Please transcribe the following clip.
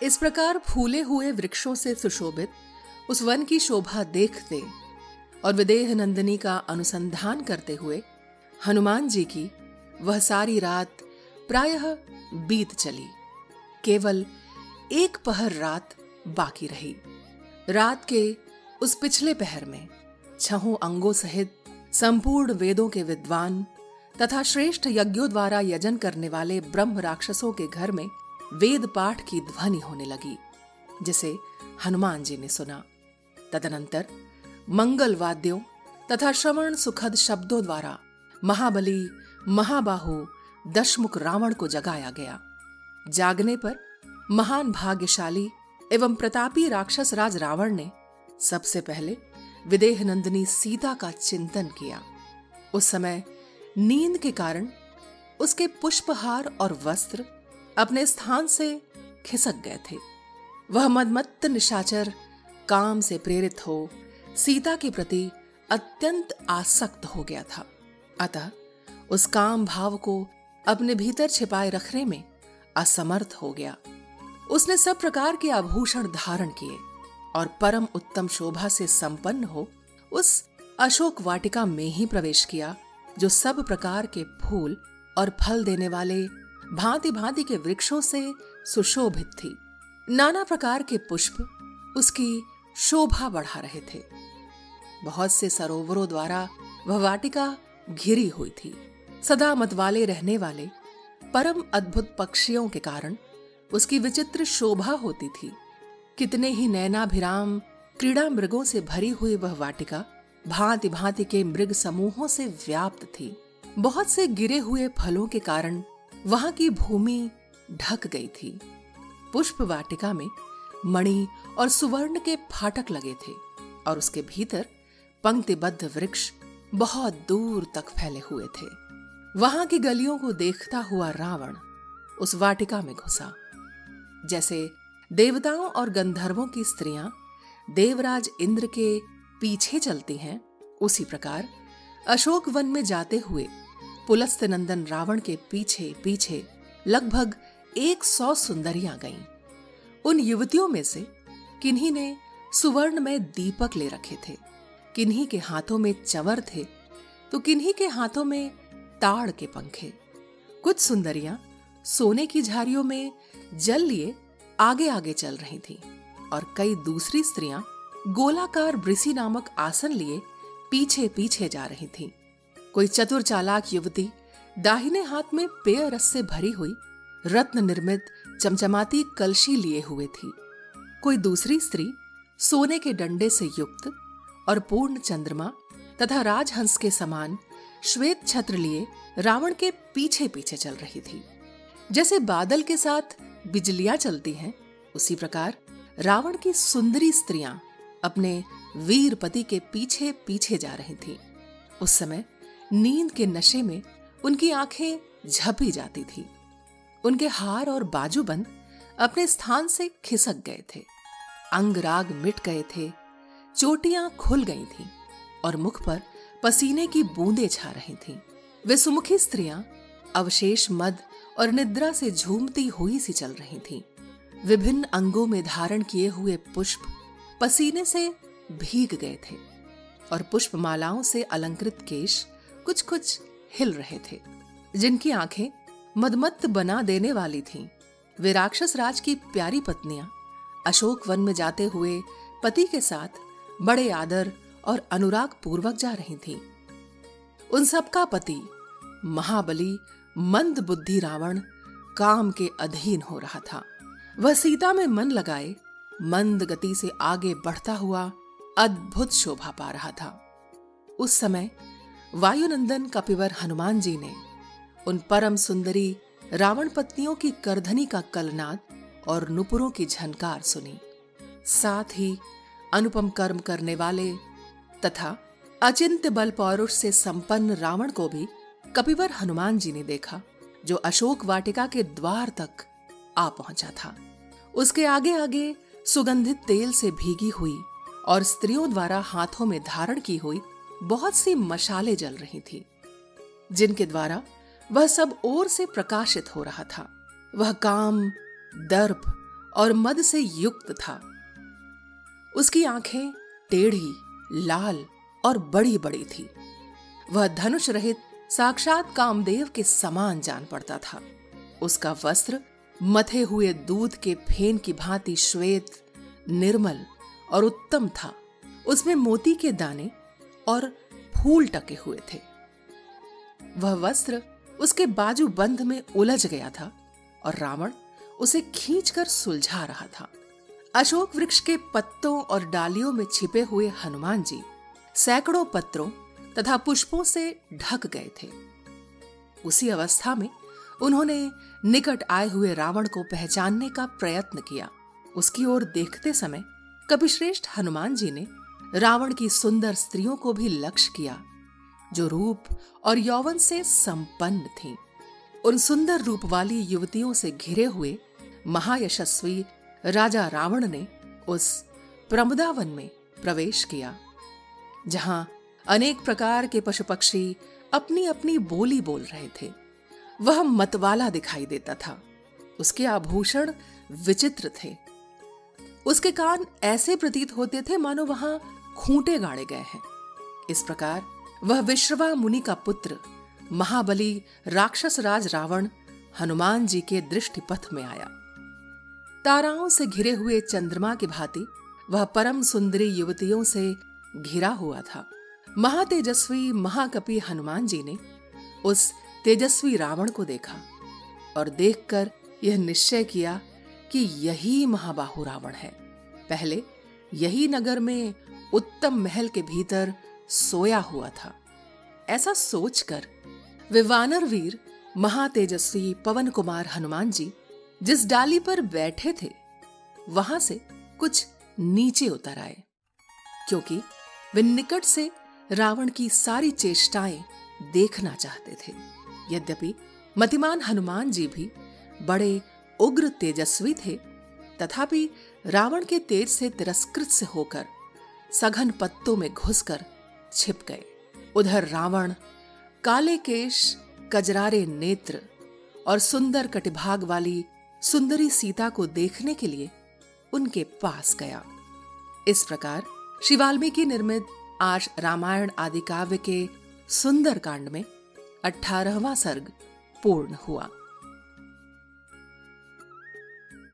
इस प्रकार फूले हुए वृक्षों से सुशोभित उस वन की शोभा देखते और विदेह नंदिनी का अनुसंधान करते हुए हनुमान जी की वह सारी रात प्रायः बीत चली। केवल एक पहर रात बाकी रही। रात के उस पिछले पहर में छहों अंगों सहित संपूर्ण वेदों के विद्वान तथा श्रेष्ठ यज्ञों द्वारा यजन करने वाले ब्रह्म राक्षसों के घर में वेद पाठ की ध्वनि होने लगी, जिसे हनुमान जी ने सुना। तदनंतर मंगल वाद्यों तथा श्रवण सुखद शब्दों द्वारा महाबली महाबाहु दशमुख रावण को जगाया गया। जागने पर महान भाग्यशाली एवं प्रतापी राक्षस राज रावण ने सबसे पहले विदेह नंदिनी सीता का चिंतन किया। उस समय नींद के कारण उसके पुष्पहार और वस्त्र अपने स्थान से खिसक गए थे। वह मदमत्त निशाचर काम से प्रेरित हो सीता के प्रति अत्यंत आसक्त हो गया था। अतः उस काम भाव को अपने भीतर छिपाए रखने में असमर्थ हो गया। उसने सब प्रकार के आभूषण धारण किए और परम उत्तम शोभा से संपन्न हो उस अशोक वाटिका में ही प्रवेश किया, जो सब प्रकार के फूल और फल देने वाले भांति भांति के वृक्षों से सुशोभित थी। नाना प्रकार के पुष्प उसकी शोभा बढ़ा रहे थे। बहुत से सरोवरों द्वारा वह वाटिका घिरी हुई थी। सदा मतवाले रहने वाले परम अद्भुत पक्षियों के कारण उसकी विचित्र शोभा होती थी। कितने ही नैनाभिराम क्रीड़ा मृगों से भरी हुई वह वाटिका भांति भांति के मृग समूहों से व्याप्त थी। बहुत से गिरे हुए फलों के कारण वहां की भूमि ढक गई थी। पुष्प वाटिका में मणि और सुवर्ण के फाटक लगे थे और उसके भीतर पंक्तिबद्ध वृक्ष बहुत दूर तक फैले हुए थे। वहां की गलियों को देखता हुआ रावण उस वाटिका में घुसा। जैसे देवताओं और गंधर्वों की स्त्रियां देवराज इंद्र के पीछे चलती हैं, उसी प्रकार अशोक वन में जाते हुए पुलस्त नंदन रावण के पीछे पीछे लगभग 100 सुंदरियां गईं। उन युवतियों में से किन्हीं ने सुवर्ण में दीपक ले रखे थे, किन्हीं के हाथों में चंवर थे तो किन्हीं के हाथों में ताड़ के पंखे। कुछ सुंदरियां सोने की झारियों में जल लिए आगे आगे चल रही थीं और कई दूसरी स्त्रियां गोलाकार ब्रिसी नामक आसन लिए पीछे पीछे जा रही थीं। कोई चतुर चालाक युवती दाहिने हाथ में पेय रस से भरी हुई रत्न निर्मित चमचमाती कलशी लिए हुए थी। कोई दूसरी स्त्री सोने के डंडे से युक्त और पूर्ण चंद्रमा तथा राजहंस के समान श्वेत छत्र लिए रावण के पीछे पीछे चल रही थी। जैसे बादल के साथ बिजलियां चलती हैं, उसी प्रकार रावण की सुंदरी स्त्रियां अपने वीर पति के पीछे पीछे जा रही थीं। उस समय नींद के नशे में उनकी आंखें झपी जाती थी। उनके हार और बाजूबंद अपने स्थान से खिसक गए थे, अंग राग मिट गए थे, चोटियां खुल गई थीं और मुख पर पसीने की बूंदें छा रही थीं। वे सुमुखी स्त्रियां अवशेष मद और निद्रा से झूमती हुई सी चल रही थीं। विभिन्न अंगों में धारण किए हुए पुष्प पसीने से भीग गए थे और पुष्पमालाओं से अलंकृत केश कुछ कुछ हिल रहे थे। जिनकी आंखें मदमत्त बना देने वाली थीं, वे राक्षस राज की प्यारी पत्नियां अशोक वन में जाते हुए पति के साथ बड़े आदर और अनुराग पूर्वक जा रही थीं। उन सबका पति महाबली मंद बुद्धि रावण काम के अधीन हो रहा था। वह सीता में मन लगाए मंद गति से आगे बढ़ता हुआ अद्भुत शोभा पा रहा था। उस समय वायुनंदन कपिवर हनुमान जी ने उन परम सुंदरी रावण पत्नियों की करधनी का कलनाद और नुपुरों की झनकार सुनी। साथ ही अनुपम कर्म करने वाले तथा अचिंत्य बल पौरुष से संपन्न रावण को भी कपिवर हनुमान जी ने देखा, जो अशोक वाटिका के द्वार तक आ पहुंचा था। उसके आगे आगे सुगंधित तेल से भीगी हुई और स्त्रियों द्वारा हाथों में धारण की हुई बहुत सी मशालें जल रही थी, जिनके द्वारा वह सब ओर से प्रकाशित हो रहा था। वह काम, दर्प और मद से युक्त था। उसकी आंखें टेढ़ी, लाल और बड़ी बड़ी थी। वह धनुष रहित साक्षात कामदेव के समान जान पड़ता था। उसका वस्त्र मथे हुए दूध के फेन की भांति श्वेत, निर्मल और उत्तम था। उसमें मोती के दाने और फूल टके हुए थे। वह वस्त्र उसके बाजू बंध में उलझ गया था और रावण उसे खींचकर सुलझा रहा था। अशोक वृक्ष के पत्तों और डालियों में छिपे हुए हनुमान जी सैकड़ों पत्रों तथा पुष्पों से ढक गए थे। उसी अवस्था में उन्होंने निकट आए हुए रावण को पहचानने का प्रयत्न किया। उसकी ओर देखते समय कपिश्रेष्ठ हनुमान जी ने रावण की सुंदर स्त्रियों को भी लक्ष्य किया, जो रूप और यौवन से संपन्न थीं। उन सुंदर रूप वाली युवतियों से घिरे हुए महायशस्वी राजा रावण ने उस प्रमदावन में प्रवेश किया, जहां अनेक प्रकार के पशु पक्षी अपनी अपनी बोली बोल रहे थे। वह मतवाला दिखाई देता था। उसके आभूषण विचित्र थे। उसके कान ऐसे प्रतीत होते थे मानो वहां खूंटे गाड़े गए हैं। इस प्रकार वह विश्रवा मुनि का पुत्र महाबली राक्षस राज रावण हनुमान जी के दृष्टिपथ में आया। ताराओं से घिरे हुए चंद्रमा की भांति वह परम सुंदरी युवतियों से घिरा हुआ था। महातेजस्वी महाकपि हनुमान जी ने उस तेजस्वी रावण को देखा और देखकर यह निश्चय किया कि यही महाबाहु रावण है। पहले यही नगर में उत्तम महल के भीतर सोया हुआ था। ऐसा सोचकर वे वानर वीर महातेजस्वी पवन कुमार हनुमान जी जिस डाली पर बैठे थे वहां से कुछ नीचे उतर आए, क्योंकि वे निकट से रावण की सारी चेष्टाएं देखना चाहते थे। यद्यपि मतिमान हनुमान जी भी बड़े उग्र तेजस्वी थे, तथापि रावण के तेज से तिरस्कृत से होकर सघन पत्तों में घुसकर छिप गए। उधर रावण काले केश, कजरारे नेत्र और सुंदर कटिभाग वाली सुंदरी सीता को देखने के लिए उनके पास गया। इस प्रकार श्री वाल्मीकि निर्मित आज रामायण आदि काव्य के सुंदर कांड में 18वां सर्ग पूर्ण हुआ।